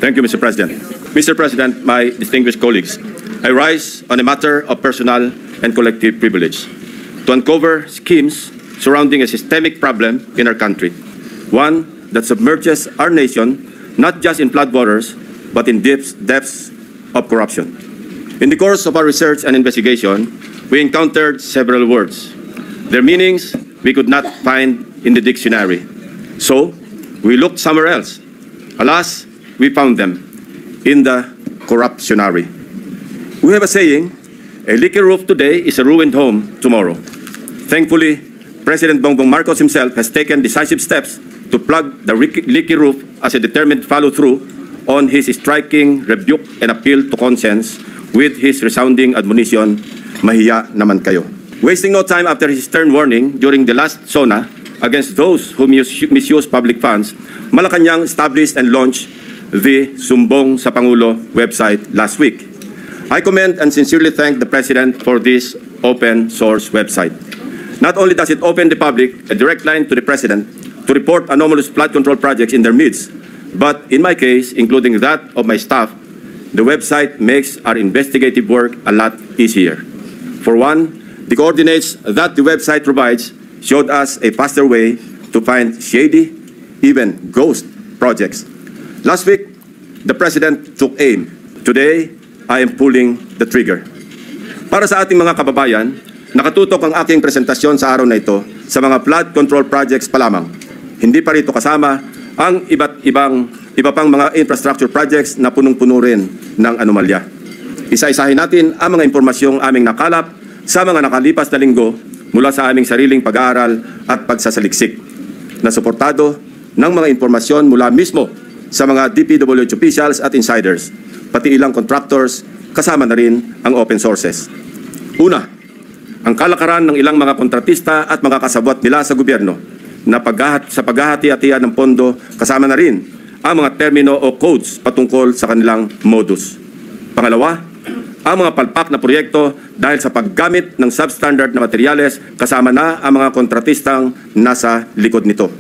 Thank you, Mr. President. Mr. President, my distinguished colleagues, I rise on a matter of personal and collective privilege to uncover schemes surrounding a systemic problem in our country, one that submerges our nation not just in floodwaters, but in depths of corruption. In the course of our research and investigation, we encountered several words. Their meanings we could not find in the dictionary. So, we looked somewhere else. Alas, we found them in the corruptionary. We have a saying, a leaky roof today is a ruined home tomorrow. Thankfully, President Bongbong Marcos himself has taken decisive steps to plug the leaky roof as a determined follow-through on his striking rebuke and appeal to conscience with his resounding admonition, mahiya naman kayo. Wasting no time after his stern warning during the last SONA against those who misuse public funds, Malacanang established and launched the Sumbong sa Pangulo website last week. I commend and sincerely thank the President for this open source website. Not only does it open the public a direct line to the President to report anomalous flood control projects in their midst, but in my case, including that of my staff, the website makes our investigative work a lot easier. For one, the coordinates that the website provides showed us a faster way to find shady, even ghost projects. Last week, the President took aim. Today, I am pulling the trigger. Para sa ating mga kababayan, nakatutok ang aking presentasyon sa araw na ito sa mga flood control projects pa lamang. Hindi pa rito kasama ang iba pang mga infrastructure projects na punong-puno rin ng anomalya. Isa-isahin natin ang mga impormasyong aming nakalap sa mga nakalipas na linggo mula sa aming sariling pag-aaral at pagsasaliksik na suportado ng mga impormasyon mula mismo sa mga DPWH officials at insiders, pati ilang contractors, kasama na rin ang open sources. Una, ang kalakaran ng ilang mga kontratista at mga kasabwat nila sa gobyerno na sa paghahati-hatian ng pondo, kasama na rin ang mga termino o codes patungkol sa kanilang modus. Pangalawa, ang mga palpak na proyekto dahil sa paggamit ng substandard na materyales, kasama na ang mga kontratistang nasa likod nito.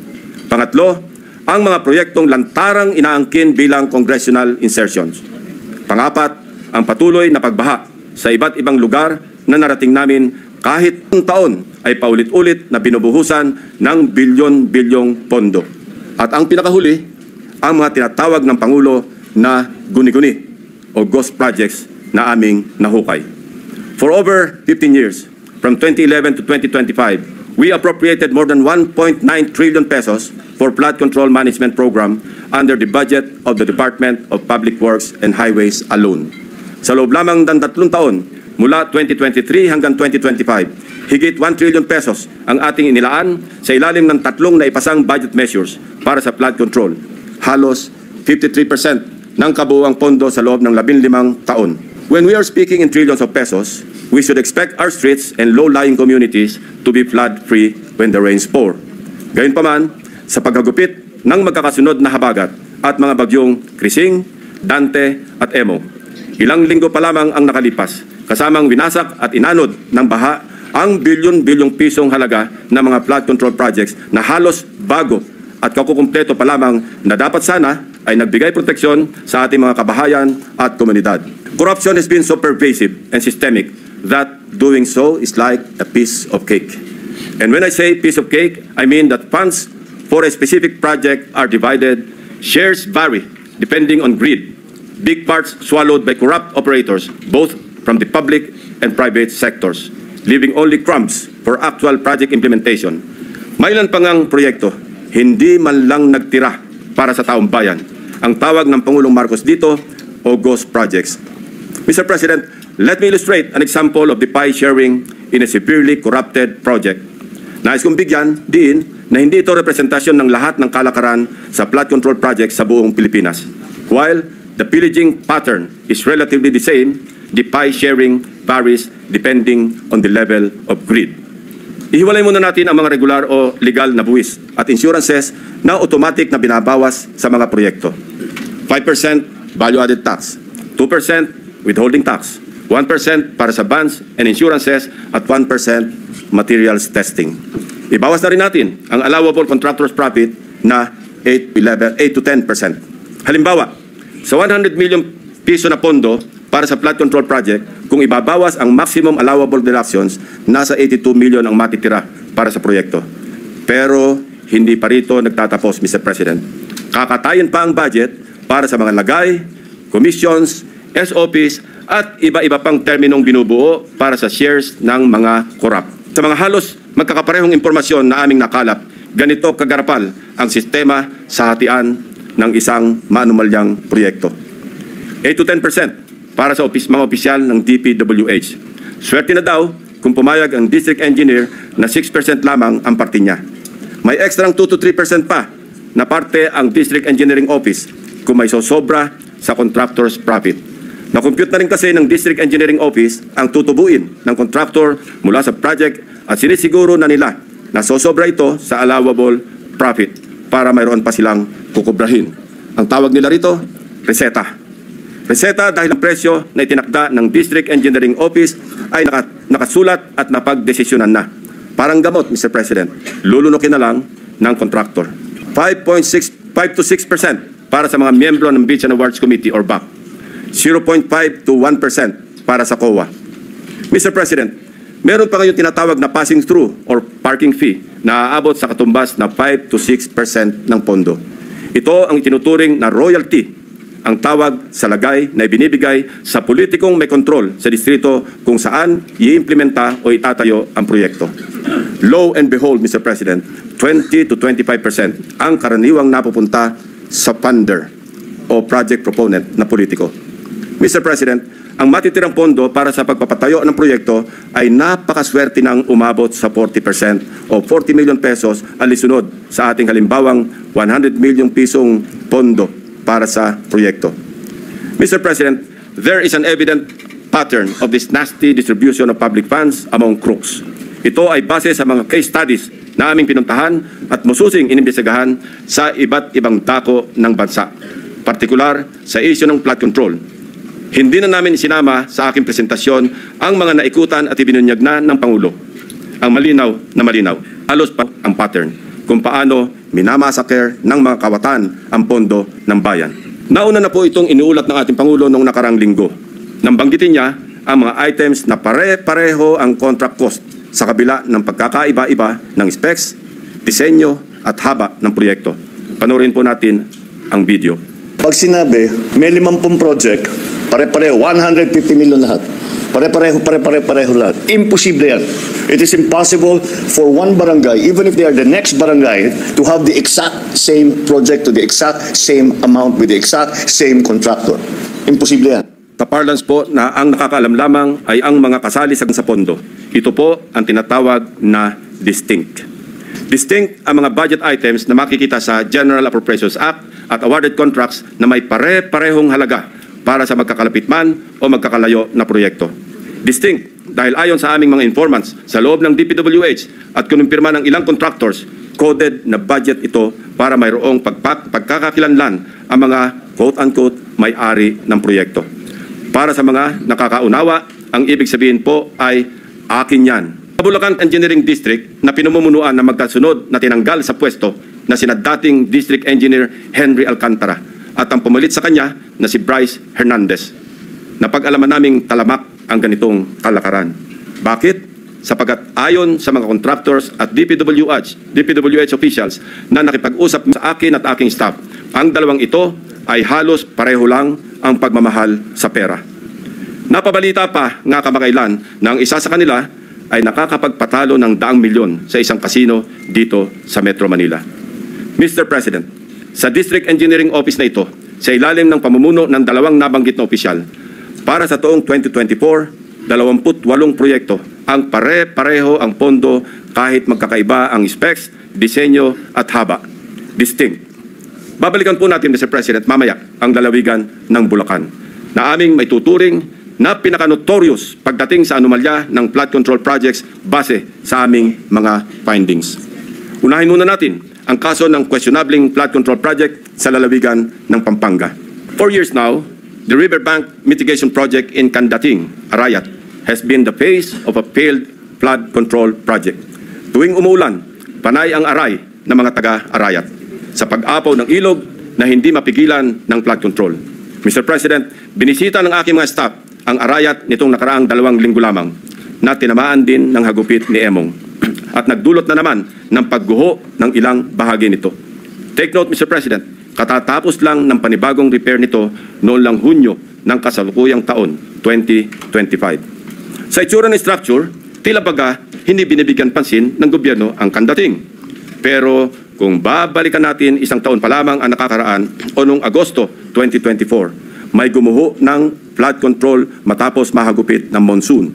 Pangatlo, ang mga proyektong lantarang inaangkin bilang congressional insertions. Pangapat, ang patuloy na pagbaha sa iba't ibang lugar na narating namin kahit taon ay paulit-ulit na binubuhusan ng bilyon-bilyong pondo. At ang pinakahuli, ang mga tinatawag ng Pangulo na guni-guni o ghost projects na aming nahukay. For over 15 years, from 2011 to 2025, we appropriated more than 1.9 trillion pesos for flood control management program under the budget of the Department of Public Works and Highways alone. Sa loob lamang ng 3 taon, mula 2023 hanggang 2025, higit 1 trillion pesos ang ating inilaan sa ilalim ng 3 naipasang budget measures para sa flood control. Halos 53% ng kabuuang pondo sa loob ng 15 taon. When we are speaking in trillions of pesos, we should expect our streets and low-lying communities to be flood-free when the rains pour. Gayunpaman, sa paghagupit ng magkakasunod na habagat at mga bagyong Krising, Dante at Emo, ilang linggo pa lamang ang nakalipas, kasamang winasak at inanod ng baha ang bilyon-bilyong pisong halaga ng mga flood control projects na halos bago at kakukumpleto pa lamang na dapat sana ay nagbigay proteksyon sa ating mga kabahayan at komunidad. Corruption has been so pervasive and systemic that doing so is like a piece of cake. And when I say piece of cake, I mean that funds for a specific project are divided, shares vary depending on greed, big parts swallowed by corrupt operators, both from the public and private sectors, leaving only crumbs for actual project implementation. May ilan pang ang proyekto, hindi man lang nagtira para sa taong bayan. Ang tawag ng Pangulong Marcos dito, o ghost projects. Mr. President, let me illustrate an example of the pie sharing in a severely corrupted project. Nais kong bigyan din na hindi ito representasyon ng lahat ng kalakaran sa flood control projects sa buong Pilipinas. While the pillaging pattern is relatively the same, the pie sharing varies depending on the level of greed. Ihiwalay muna natin ang mga regular o legal na buwis at insurances na automatic na binabawas sa mga proyekto. 5% value-added tax, 2% withholding tax, 1% para sa bonds and insurances at 1% materials testing. Ibawas na rin natin ang allowable contractor's profit na 8 to 10%. Halimbawa, sa 100 million piso na pondo para sa flood control project, kung ibabawas ang maximum allowable deductions, nasa 82 million ang matitira para sa proyekto. Pero hindi pa rito nagtatapos, Mr. President. Kakatayin pa ang budget para sa mga lagay, commissions, SOPs, at iba-iba pang terminong binubuo para sa shares ng mga korap. Sa mga halos magkakaparehong impormasyon na aming nakalap, ganito kagarapal ang sistema sa hatian ng isang maanumalyang proyekto. 8 to 10% para sa mga opisyal ng DPWH. Swerte na daw kung pumayag ang district engineer na 6% lamang ang parte niya. May ekstrang 2 to 3% pa na parte ang district engineering office kung may sosobra sa contractor's profit. Na-compute na rin kasi ng district engineering office ang tutubuin ng contractor mula sa project at sinisiguro na nila na sosobra ito sa allowable profit para mayroon pa silang kukubrahin. Ang tawag nila rito, reseta. Reseta dahil ang presyo na itinakda ng District Engineering Office ay nakasulat at napagdesisyonan na. Parang gamot, Mr. President, lulunukin na lang ng contractor. 5 to 6% para sa mga miyembro ng Beach and Awards Committee or BAC. 0.5 to 1% para sa COA. Mr. President, meron pa ngayong tinatawag na passing through or parking fee na aabot sa katumbas na 5 to 6% ng pondo. Ito ang itinuturing na royalty, ang tawag sa lagay na ibinibigay sa politikong may kontrol sa distrito kung saan i-implementa o itatayo ang proyekto. Lo and behold, Mr. President, 20 to 25% ang karaniwang napupunta sa funder o project proponent na politiko. Mr. President, ang matitirang pondo para sa pagpapatayo ng proyekto ay napakaswerte ng umabot sa 40% o 40 million pesos alisunod sa ating halimbawang 100 million pisong pondo para sa proyekto. Mr. President, there is an evident pattern of this nasty distribution of public funds among crooks. Ito ay base sa mga case studies na aming pinuntahan at masusing inimbestigahan sa iba't ibang dako ng bansa, partikular sa issue ng flood control. Hindi na namin isinama sa aking presentasyon ang mga naikutan at ibinunyag na ng Pangulo. Ang malinaw na malinaw, halos pa ang pattern kung paano minamasaker ng mga kawatan ang pondo ng bayan. Nauna na po itong inuulat ng ating Pangulo noong nakarang linggo. Nang banggitin niya ang mga items na pare-pareho ang contract cost sa kabila ng pagkakaiba-iba ng specs, disenyo at haba ng proyekto. Panoorin po natin ang video. Pag sinabi, may 50 project, pare-pareho, 150 million lahat. Pare-pareho lahat. Imposible yan. It is impossible for one barangay, even if they are the next barangay, to have the exact same project to the exact same amount with the exact same contractor. Imposible yan. Parlance po na ang nakakaalam lamang ay ang mga kasali sa pondo. Ito po ang tinatawag na distinct. Distinct ang mga budget items na makikita sa General Appropriations Act at awarded contracts na may pare-parehong halaga para sa magkakalapit man o magkakalayo na proyekto. Distinct dahil ayon sa aming mga informants sa loob ng DPWH at kinumpirma ng ilang contractors, coded na budget ito para mayroong pagkakakilanlan ang mga quote-unquote may-ari ng proyekto. Para sa mga nakakaunawa, ang ibig sabihin po ay akin yan. Bulacan Engineering District na pinamumunuan na magkasunod na tinanggal sa pwesto na sina dating District Engineer Henry Alcantara at ang pumalit sa kanya na si Bryce Hernandez. Napag-alaman naming talamak ang ganitong kalakaran. Bakit? Sapagkat ayon sa mga contractors at DPWH officials na nakipag-usap sa akin at aking staff, ang dalawang ito ay halos pareho lang ang pagmamahal sa pera. Napabalita pa nga kamakailan na ang isa sa kanila ay nakakapagpatalo ng 100 milyon sa isang kasino dito sa Metro Manila. Mr. President, sa District Engineering Office na ito, sa ilalim ng pamumuno ng dalawang nabanggit na opisyal, para sa taong 2024, 28 proyekto ang pare-pareho ang pondo kahit magkakaiba ang specs, disenyo at haba. Distinct. Babalikan po natin, Mr. President, mamaya ang lalawigan ng Bulacan na aming may tuturing na pinaka-notorious pagdating sa anomalya ng flood control projects base sa aming mga findings. Unahin muna natin ang kaso ng questionabling flood control project sa lalawigan ng Pampanga. 4 years now, the riverbank mitigation project in Candating, Arayat, has been the face of a failed flood control project. Tuwing umuulan, panay ang aray ng mga taga-Arayat. sa pag-apaw ng ilog na hindi mapigilan ng flood control. Mr. President, binisita ng aking mga staff ang Arayat nitong nakaraang 2 linggo lamang na tinamaan din ng hagupit ni Emong at nagdulot na naman ng pagguho ng ilang bahagi nito. Take note, Mr. President, katatapos lang ng panibagong repair nito noong lang Hunyo ng kasalukuyang taon, 2025. Sa itsura ng structure, tila baga hindi binibigyan pansin ng gobyerno ang kandating. Pero kung babalikan natin 1 taon pa lamang ang nakakaraan o noong Agosto 2024, may gumuho ng flood control matapos mahagupit ng monsoon.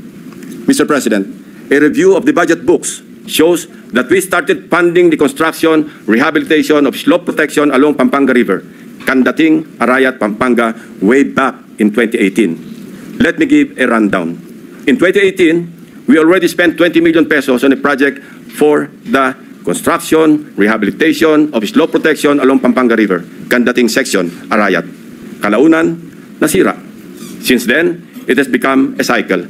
Mr. President, a review of the budget books shows that we started funding the construction, rehabilitation of slope protection along Pampanga River, Kandating, Arayat, Pampanga, way back in 2018. Let me give a rundown. In 2018, we already spent 20 million pesos on a project for the construction, rehabilitation of slope protection along Pampanga River, Kandating section, Arayat. Kalaunan, nasira. Since then, it has become a cycle.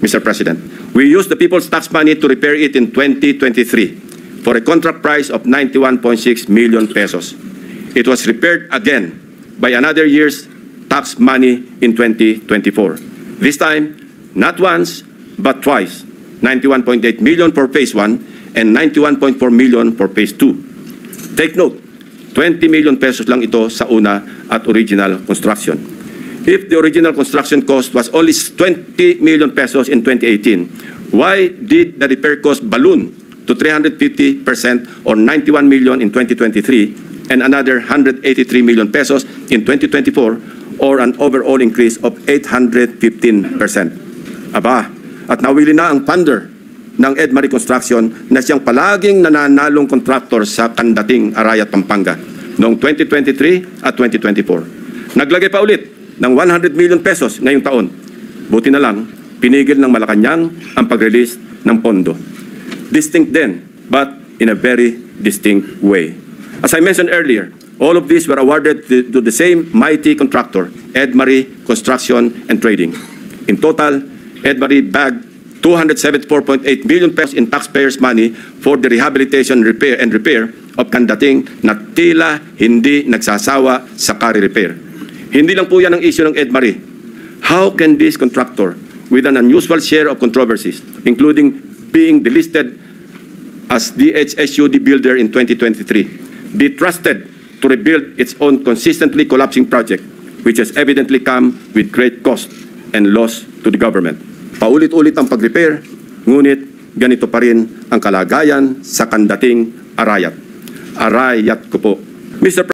Mr. President, we used the people's tax money to repair it in 2023 for a contract price of 91.6 million pesos. It was repaired again by another year's tax money in 2024. This time, not once, but twice. 91.8 million for phase 1 and 91.4 million for phase 2. Take note, 20 million pesos lang ito sa una at original construction. If the original construction cost was only 20 million pesos in 2018, why did the repair cost balloon to 350% or 91 million in 2023 and another 183 million pesos in 2024 or an overall increase of 815%? Aba, at nawili na ang funder ng Edmarie Construction na siyang palaging nananalong kontraktor sa Kandating, Arayat, Pampanga noong 2023 at 2024. Naglagay pa ulit ng 100 million pesos ngayong taon. Buti na lang, pinigil ng Malacanang ang pag-release ng pondo. Distinct then, but in a very distinct way. As I mentioned earlier, all of these were awarded to the same mighty contractor, Edmarie Construction and Trading. In total, Edmarie bagged 274.8 million pesos in taxpayers' money for the rehabilitation and repair of Kandating na tila hindi nagsasawa sa carry repair. Hindi lang po yan ang issue ng Edmarie. How can this contractor, with an unusual share of controversies, including being delisted as DHSUD builder in 2023, be trusted to rebuild its own consistently collapsing project, which has evidently come with great cost and loss to the government? Paulit-ulit ang pag-repair, ngunit ganito pa rin ang kalagayan sa Kandating, Arayat. Arayat ko po. Mr.